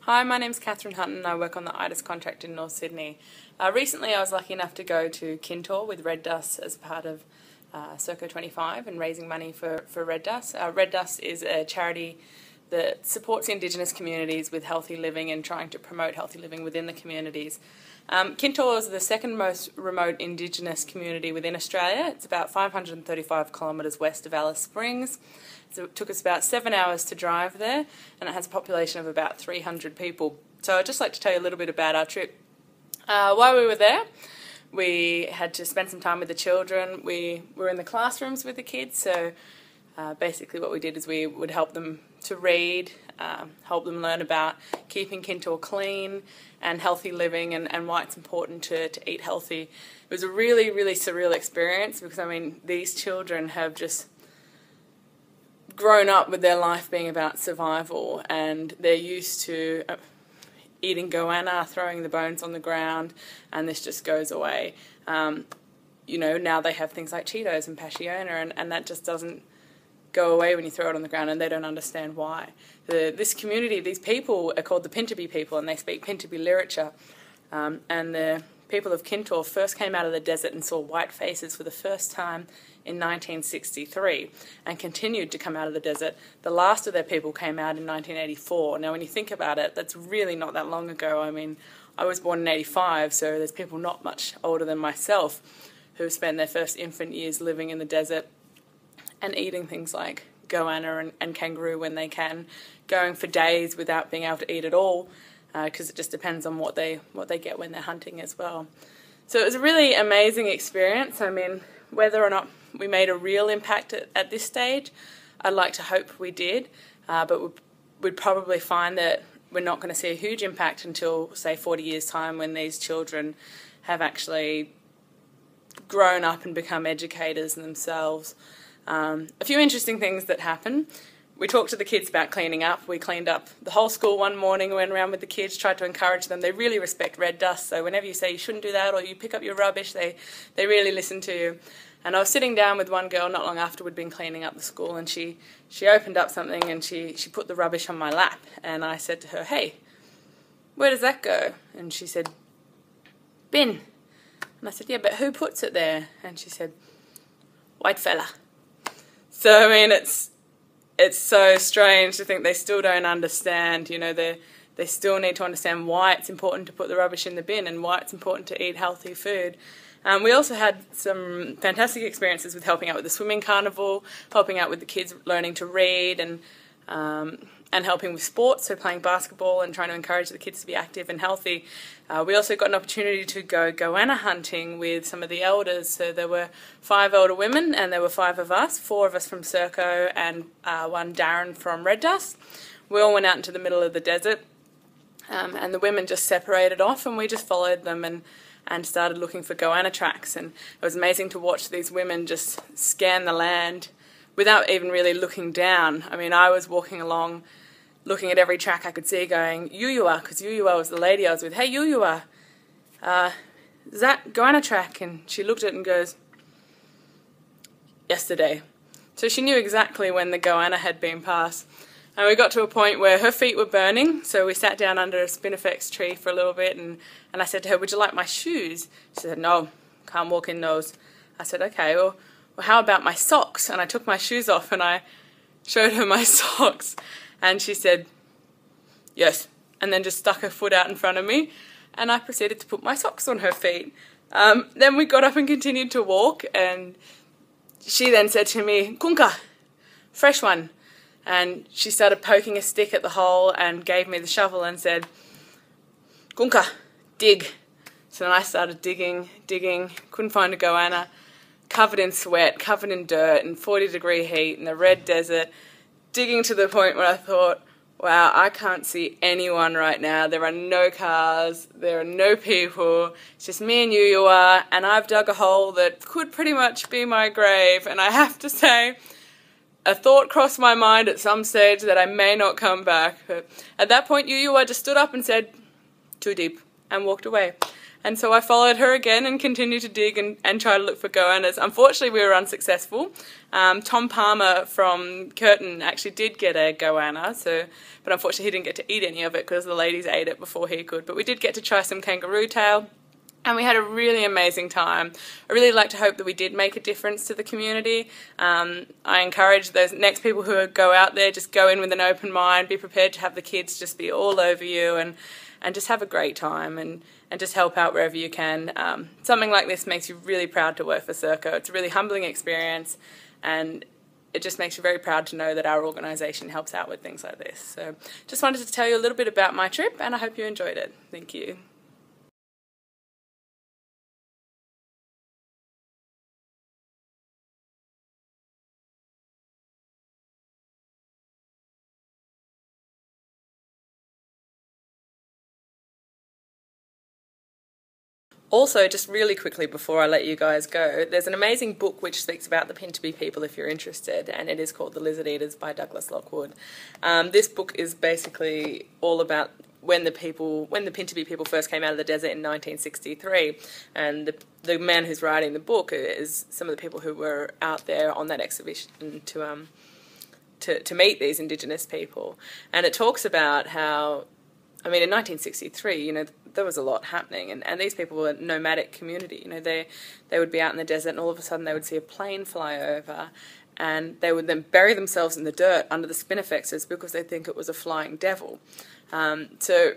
Hi, my name's Catherine Hutton and I work on the ITIS contract in North Sydney. Recently I was lucky enough to go to Kintore with Red Dust as part of Circo 25 and raising money for Red Dust. Red Dust is a charity that supports Indigenous communities with healthy living and trying to promote healthy living within the communities. Kintore is the second most remote Indigenous community within Australia. It's about 535 kilometres west of Alice Springs. So it took us about 7 hours to drive there, and it has a population of about 300 people. So I'd just like to tell you a little bit about our trip. While we were there, we had to spend some time with the children. We were in the classrooms with the kids, so basically what we did is we would help them to read, help them learn about keeping Kintore clean and healthy living and why it's important to eat healthy. It was a really, really surreal experience because, I mean, these children have just grown up with their life being about survival, and they're used to eating goanna, throwing the bones on the ground, and this just goes away. You know, now they have things like Cheetos and Passiona, and that just doesn't go away when you throw it on the ground, and they don't understand why. This community, these people are called the Pintupi people, and they speak Pintupi literature, and the people of Kintore first came out of the desert and saw white faces for the first time in 1963 and continued to come out of the desert. The last of their people came out in 1984. Now when you think about it, that's really not that long ago. I mean, I was born in 85, so there's people not much older than myself who spent their first infant years living in the desert and eating things like goanna and kangaroo when they can, going for days without being able to eat at all, because it just depends on what they get when they're hunting as well. So it was a really amazing experience. I mean, whether or not we made a real impact at this stage, I'd like to hope we did, but we'd probably find that we're not going to see a huge impact until, say, 40 years' time, when these children have actually grown up and become educators themselves. A few interesting things that happen. We talked to the kids about cleaning up. We cleaned up the whole school one morning, went around with the kids, tried to encourage them. They really respect Red Dust, so whenever you say you shouldn't do that or you pick up your rubbish, they really listen to you. And I was sitting down with one girl not long after we'd been cleaning up the school, and she opened up something and she put the rubbish on my lap, and I said to her, "Hey, where does that go?" And she said, "Bin." And I said, "Yeah, but who puts it there?" And she said, "White fella." So, I mean, it's so strange to think they still don't understand. You know, they still need to understand why it's important to put the rubbish in the bin and why it's important to eat healthy food. We also had some fantastic experiences with helping out with the swimming carnival, helping out with the kids learning to read, and helping with sports, so playing basketball and trying to encourage the kids to be active and healthy. We also got an opportunity to go goanna hunting with some of the elders. So there were 5 elder women and there were 5 of us, 4 of us from Circo and one Darren from Red Dust. We all went out into the middle of the desert, and the women just separated off and we just followed them and started looking for goanna tracks. And it was amazing to watch these women just scan the land without even really looking down. I mean, I was walking along, looking at every track I could see, going, "Yuyuwa," because Yuyuwa was the lady I was with. "Hey, Yuyuwa, is that goanna track?" And she looked at it and goes, "Yesterday." So she knew exactly when the goanna had been passed. And we got to a point where her feet were burning, so we sat down under a spinifex tree for a little bit, and I said to her, "Would you like my shoes?" She said, "No, can't walk in those." I said, "Okay, well, how about my socks?" And I took my shoes off and I showed her my socks, and she said, "Yes," and then just stuck her foot out in front of me, and I proceeded to put my socks on her feet. Then we got up and continued to walk, and she then said to me, "Kunka, fresh one." And she started poking a stick at the hole and gave me the shovel and said, "Kunka, dig." So then I started digging, couldn't find a goanna, covered in sweat, covered in dirt, in 40-degree heat in the red desert, digging to the point where I thought, wow, I can't see anyone right now. There are no cars, there are no people, it's just me and Yuyuwa, and I've dug a hole that could pretty much be my grave. And I have to say, a thought crossed my mind at some stage that I may not come back. But at that point, Yuyuwa just stood up and said, "Too deep," and walked away. And so I followed her again and continued to dig and try to look for goannas. Unfortunately, we were unsuccessful. Tom Palmer from Curtin actually did get a goanna, but unfortunately he didn't get to eat any of it because the ladies ate it before he could. But we did get to try some kangaroo tail. And we had a really amazing time. I really like to hope that we did make a difference to the community. I encourage those next people who go out there, just go in with an open mind, be prepared to have the kids just be all over you and just have a great time and just help out wherever you can. Something like this makes you really proud to work for Serco. It's a really humbling experience, and it just makes you very proud to know that our organisation helps out with things like this. So just wanted to tell you a little bit about my trip, and I hope you enjoyed it. Thank you. Also, just really quickly before I let you guys go, there's an amazing book which speaks about the Kintore people if you're interested, and it is called The Lizard Eaters by Douglas Lockwood. This book is basically all about when the Kintore people first came out of the desert in 1963, and the man who's writing the book is some of the people who were out there on that exhibition to meet these Indigenous people. And it talks about how, I mean, in 1963, you know, there was a lot happening, and these people were a nomadic community. You know, they would be out in the desert, and all of a sudden they would see a plane fly over, and they would then bury themselves in the dirt under the spinifexes because they think it was a flying devil. So,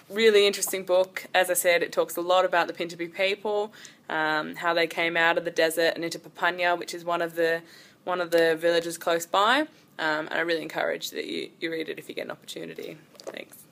really interesting book. As I said, it talks a lot about the Kintore people, how they came out of the desert and into Papunya, which is one of the villages close by. And I really encourage that you read it if you get an opportunity. Thanks.